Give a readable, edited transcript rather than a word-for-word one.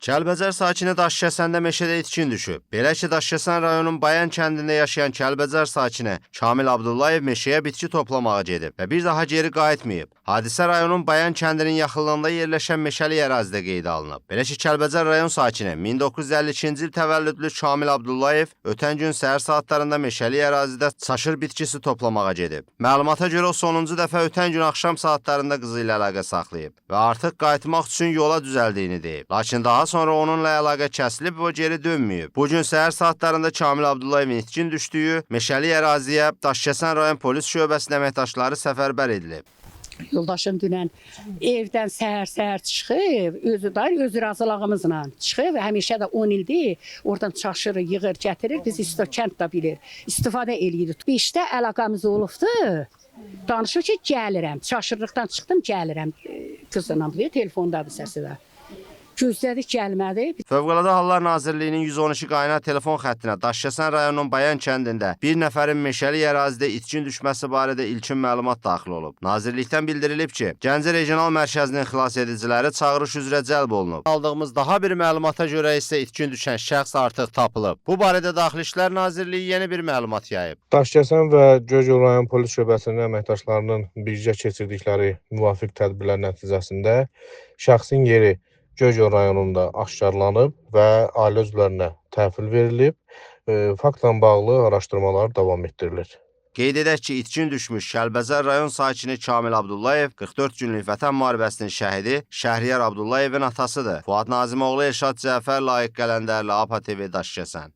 Kəlbəcər sakini Daşkəsəndə meşədə itkin düşüb. Belə ki, Daşkəsən rayonunun Bayan kəndində yaşayan Kəlbəcər sakini Kamil Abdullayev meşəyə bitki toplamağa gedib və bir daha geri qayıtmayıb. Hadisə rayonun Bayan kəndinin yaxınlığında yerləşən meşəli ərazidə qeydə alınıb. Belə ki, Kəlbəcər rayon sakini 1952-ci il təvəllüdlü Kamil Abdullayev ötən gün səhər saatlarında meşəli ərazidə çaşır bitkisi toplamağa gedib. Məlumata görə o sonuncu dəfə ötən gün axşam saatlarında qızı ilə əlaqə saxlayıb və artıq qayıtmaq üçün yola düzəldiyini deyib. Lakin daha sonra onunla əlaqə kəsilib və o geri dönməyib. Bu gün səhər saatlarında Kamil Abdullayevin itkin düşdüyü meşəli əraziyə Daşkəsən rayon polis şöbəsinin əməkdaşları səfərbər edilib. Yoldaşım dünən evdən səhər çıxıb, öz razılığımızla çıxıb və həmişə də 10 ildir oradan çaşırır, yığır, gətirir, biz kənd də bilir, istifadə eləyirik. İşdə əlaqəmiz olubdu, danışır ki, gəlirəm, çaşırlıqdan çıxdım, gəlirəm qızla, telefondadır səsi də. Gözlədik, gəlmədi. Fövqəladə Hallar Nazirliyinin 112 qaynar telefon xəttinə Daşkəsən rayonunun Bayan kəndində bir nəfərin meşəli ərazidə itkin düşməsi barədə ilkin məlumat daxil olub. Nazirlikdən bildirilib ki, Gəncə Regional Mərkəzinin xilas ediciləri çağırış üzrə cəlb olunub. Aldığımız daha bir məlumata görə isə itkin düşən şəxs artıq tapılıb. Bu barədə Daxili İşlər Nazirliyi yeni bir məlumat yayıb. Daşkəsən və Göygöl rayon polis şöbəsinin əməkdaşlarının birgə keçirdikləri müvafiq tədbirlər nəticəsində şəxsin yeri Göygöl rayonunda aşkarlanıb və ailə üzvlərinə təhvil verilib. Faktla bağlı araşdırmalar davam etdirilir. Qeyd edək ki, itkin düşmüş Kəlbəcər rayon sakini Kamil Abdullayev 44 günlük vətən müharibəsinin şəhidi Şəhriyar Abdullayevin atasıdır. Fuad Nazimoğlu, Elşad Cəfər, Layiq Qələndərli, APA TV Daşkəsən.